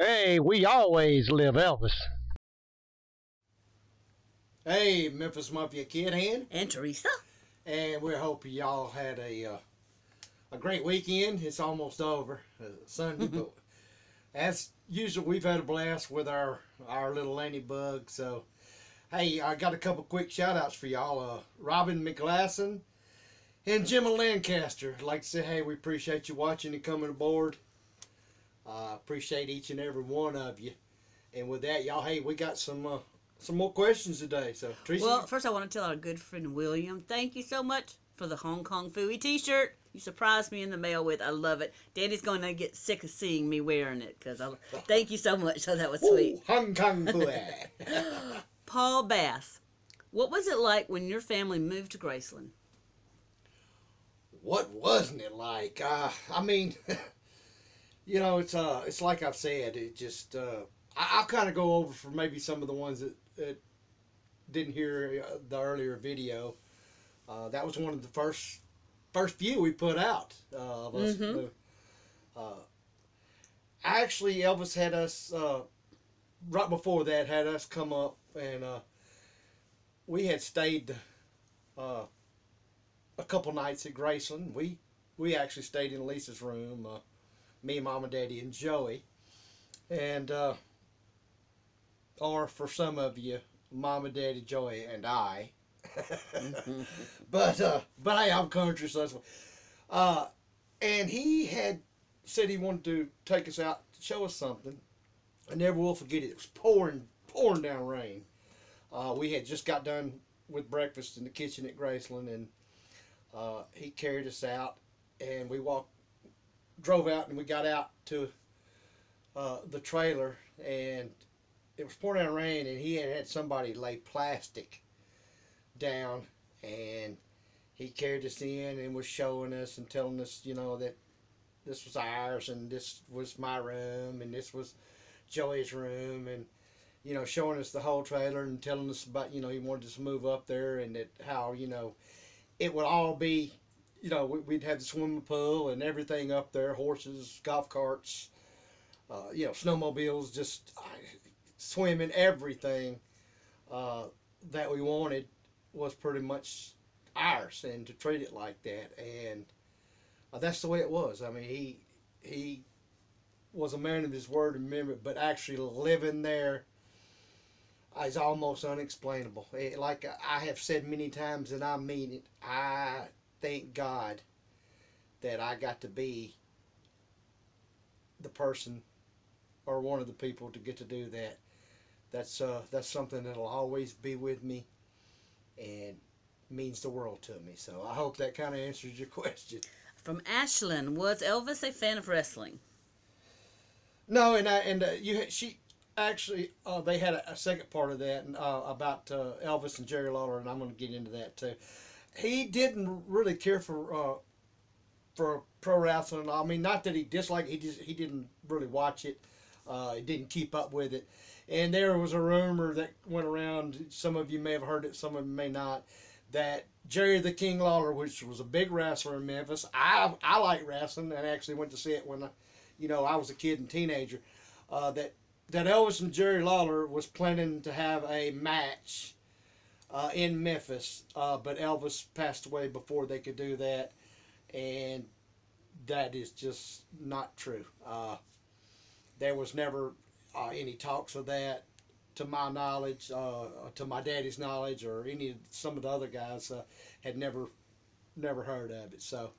Hey, we always live Elvis. Hey, Memphis Mafia Kid Hand, And Teresa. and we hope y'all had a great weekend. It's almost over, Sunday, but as usual, we've had a blast with our little ladybug. So, hey, I got a couple quick shout outs for y'all. Robin McGlasson and Gemma Lancaster. I'd like to say, hey, we appreciate you watching and coming aboard. Appreciate each and every one of you. And with that, y'all, hey, we got some more questions today. So, Teresa. Well, first I want to tell our good friend William, thank you so much for the Hong Kong Phooey t-shirt. You surprised me in the mail with. I love it. Daddy's going to get sick of seeing me wearing it because thank you so much. So that was sweet. Ooh, Hong Kong Phooey. Paul Bass, what was it like when your family moved to Graceland? What wasn't it like? I mean, you know, it's like I've said. It just I'll kind of go over for maybe some of the ones that didn't hear the earlier video. That was one of the first few we put out of us. Actually, Elvis had us right before that had us come up, and we had stayed a couple nights at Graceland. We actually stayed in Lisa's room, me, Mama, Daddy, and Joey, and or for some of you, Mama, Daddy, Joey, and I. But hey, I'm country, so that's what. And he had said he wanted to take us out to show us something. I never will forget it. It was pouring down rain. We had just got done with breakfast in the kitchen at Graceland, and he carried us out, and we drove out, and we got out to the trailer, and it was pouring down rain, and he had somebody lay plastic down, and he carried us in and was showing us and telling us, you know, that this was ours, and this was my room, and this was Joey's room, and, you know, showing us the whole trailer and telling us about, you know, he wanted us to move up there, and that how, you know, it would all be, you know, we'd have the swimming pool and everything up there, horses, golf carts, you know, snowmobiles, just swimming, everything that we wanted was pretty much ours, and to treat it like that. And that's the way it was. I mean, he was a man of his word and memory, but actually living there is almost unexplainable. Like I have said many times, and I mean it, I thank God that I got to be the person or one of the people to get to do that. That's something that'll always be with me and means the world to me. So I hope that kind of answers your question. From Ashlyn, was Elvis a fan of wrestling? No, she actually they had a second part of that about Elvis and Jerry Lawler, and I'm going to get into that too. He didn't really care for pro wrestling. I mean, not that he disliked it, he didn't really watch it. He didn't keep up with it. And there was a rumor that went around, some of you may have heard it, some of you may not, that Jerry the King Lawler, which was a big wrestler in Memphis, I like wrestling and actually went to see it when I was a kid and teenager, that Elvis and Jerry Lawler was planning to have a match in Memphis, but Elvis passed away before they could do that, and that is just not true. There was never any talks of that, to my knowledge, to my daddy's knowledge, or some of the other guys had never heard of it. So,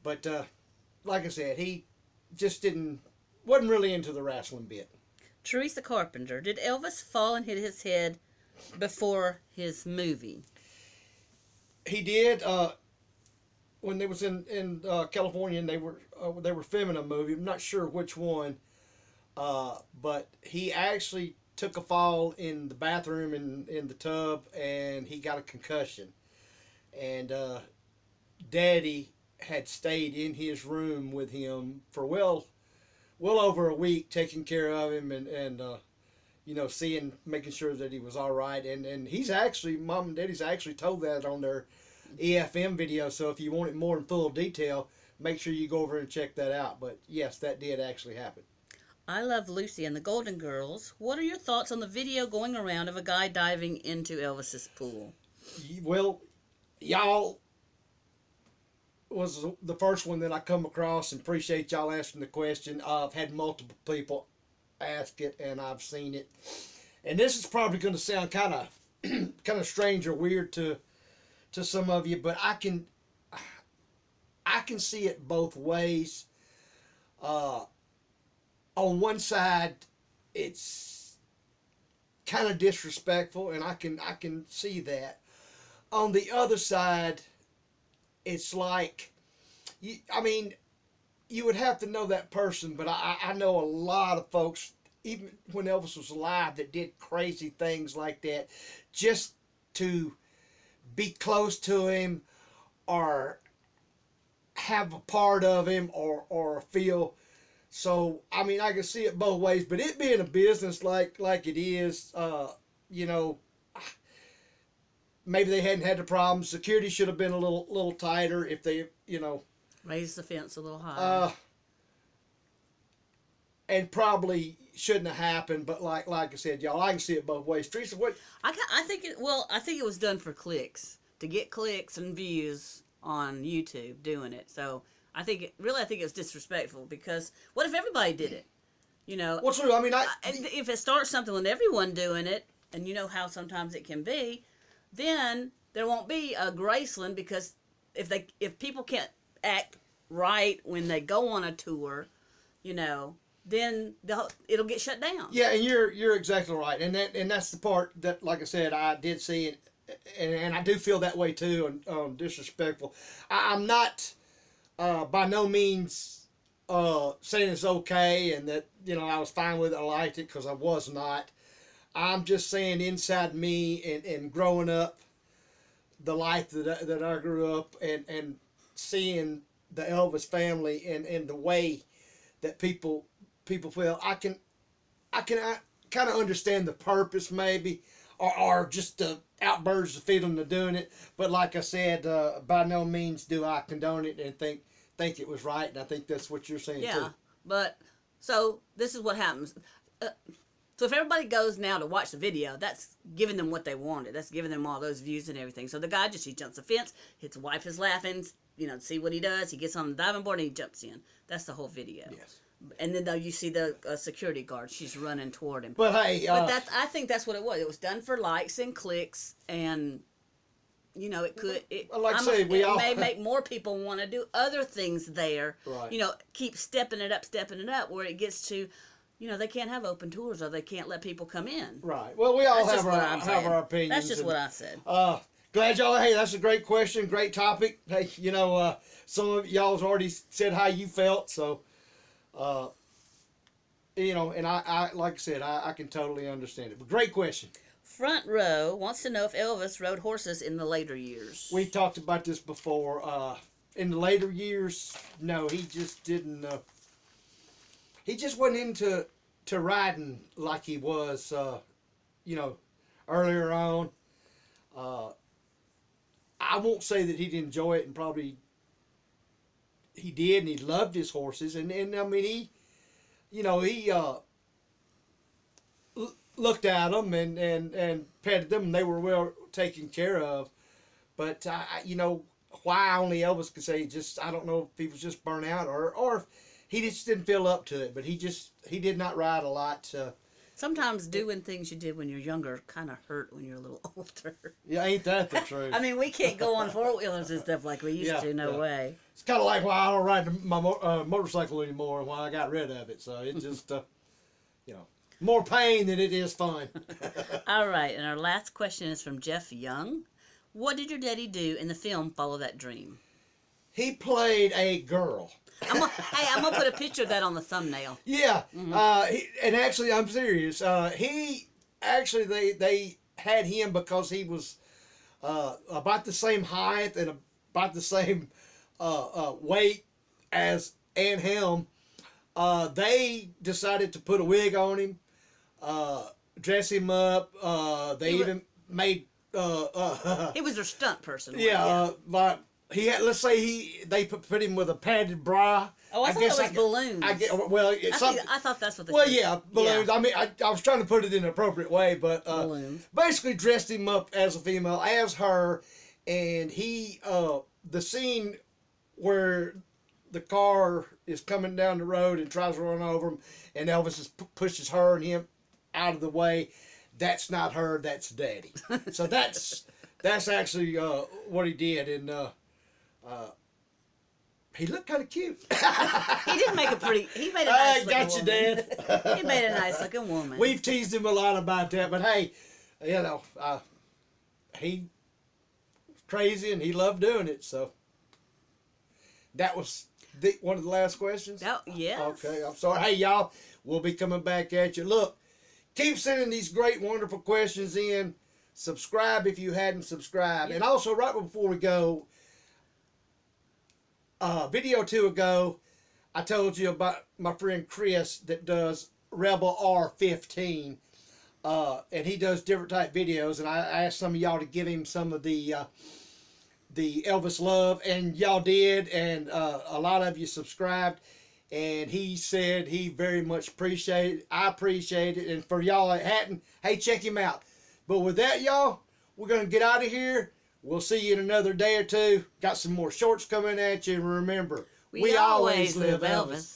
but like I said, he just wasn't really into the wrestling bit. Teresa Carpenter, did Elvis fall and hit his head before his movie? He did. When they was in California, and they were filming a movie. I'm not sure which one. But he actually took a fall in the bathroom in the tub, and he got a concussion. And Daddy had stayed in his room with him for well over a week, taking care of him and you know, making sure that he was all right. And he's actually, Mom and Daddy's actually told that on their EFM video. So if you want it more in full detail, make sure you go over and check that out. But yes, that did actually happen. I Love Lucy and the Golden Girls. What are your thoughts on the video going around of a guy diving into Elvis's pool? Well, y'all was the first one that I come across, and appreciate y'all asking the question. I've had multiple people ask it, and I've seen it. And this is probably going to sound kind of strange or weird to some of you, but I can see it both ways. On one side, it's kind of disrespectful, and I can see that. On the other side, it's like, you would have to know that person, but I know a lot of folks, even when Elvis was alive, that did crazy things like that just to be close to him or have a part of him or feel. So, I can see it both ways, but it being a business like it is, maybe they hadn't had the problem. Security should have been a little tighter if they, Raise the fence a little higher. And probably shouldn't have happened, but like I said, y'all, I can see it both ways. Teresa, what? I think it was done for clicks, to get clicks and views on YouTube doing it. So I think it was disrespectful, because what if everybody did it? Well, true. If it starts something with everyone doing it, and you know how sometimes it can be, then there won't be a Graceland, because if people can't act right when they go on a tour, then it'll get shut down. Yeah, and you're exactly right, and that's the part that, like I said, I did see it, and I do feel that way too, and disrespectful. I'm not by no means saying it's okay and that I was fine with it, I liked it, because I was not. I'm just saying inside me and growing up, the life that I grew up and seeing the Elvis family and the way that people feel, I can kind of understand the purpose maybe, or just the outbursts of feeling of doing it. But like I said, by no means do I condone it and think it was right, and I think that's what you're saying too. Yeah, but so this is what happens. So if everybody goes now to watch the video, that's giving them what they wanted. That's giving them all those views and everything. So the guy he jumps the fence, his wife is laughing, see what he does. He gets on the diving board and he jumps in. That's the whole video. Yes. And then though you see the security guard, she's running toward him. But hey, I think that's what it was. It was done for likes and clicks, and it may make more people want to do other things there. Right. Keep stepping it up, where it gets to, they can't have open tours, or they can't let people come in. Right. Well, we all have our opinions. That's just what I said. Glad y'all. Hey, that's a great question, great topic. Hey, some of y'all's already said how you felt, so. And I like I said, I can totally understand it. But great question. Front Row wants to know if Elvis rode horses in the later years. We talked about this before. In the later years, no, he just didn't. He just wasn't into riding like he was, earlier on. I won't say that he didn't enjoy it, and probably he did, and he loved his horses, and he looked at them and petted them, and they were well taken care of. But why only Elvis could say, I don't know if he was just burnt out or if he just didn't feel up to it. But he did not ride a lot. Sometimes doing things you did when you're younger kind of hurt when you're a little older. Yeah, ain't that the truth? We can't go on four-wheelers and stuff like we used to. No way. It's kind of like why I don't ride my motorcycle anymore, and why I got rid of it. So it just, more pain than it is fun. All right, and our last question is from Jeff Young. What did your daddy do in the film Follow That Dream? He played a girl. I'm gonna put a picture of that on the thumbnail. Yeah, and actually, I'm serious. They had him because he was about the same height and about the same weight as Ann Helm. They decided to put a wig on him, dress him up. They even made. He was their stunt person. Yeah, he had, let's say they put him with a padded bra. Oh, I thought it was balloons. I thought that's what they Well, said. yeah, balloons. Yeah. I mean, I was trying to put it in an appropriate way, but basically dressed him up as a female, as her, and he, the scene where the car is coming down the road and tries to run over him, and Elvis pushes her and him out of the way. That's not her. That's Daddy. So that's actually what he did, and he looked kind of cute. He did make he made a nice looking got you, woman. Dad. He made a nice looking woman. We've teased him a lot about that, but hey, you know, he was crazy and he loved doing it. So that was one of the last questions. Oh, yeah. Okay, I'm sorry. Hey, y'all, we'll be coming back at you. Look, keep sending these great, wonderful questions in. Subscribe if you hadn't subscribed, and also right before we go. Video 2 ago, I told you about my friend Chris that does Rebel R15, and he does different type videos, and I asked some of y'all to give him some of the Elvis love, and y'all did, and a lot of you subscribed, and he said he very much appreciated it. I appreciate it, and for y'all that hadn't, hey, check him out. But with that, y'all, we're going to get out of here. We'll see you in another day or two. Got some more shorts coming at you. And remember, we always live Elvis.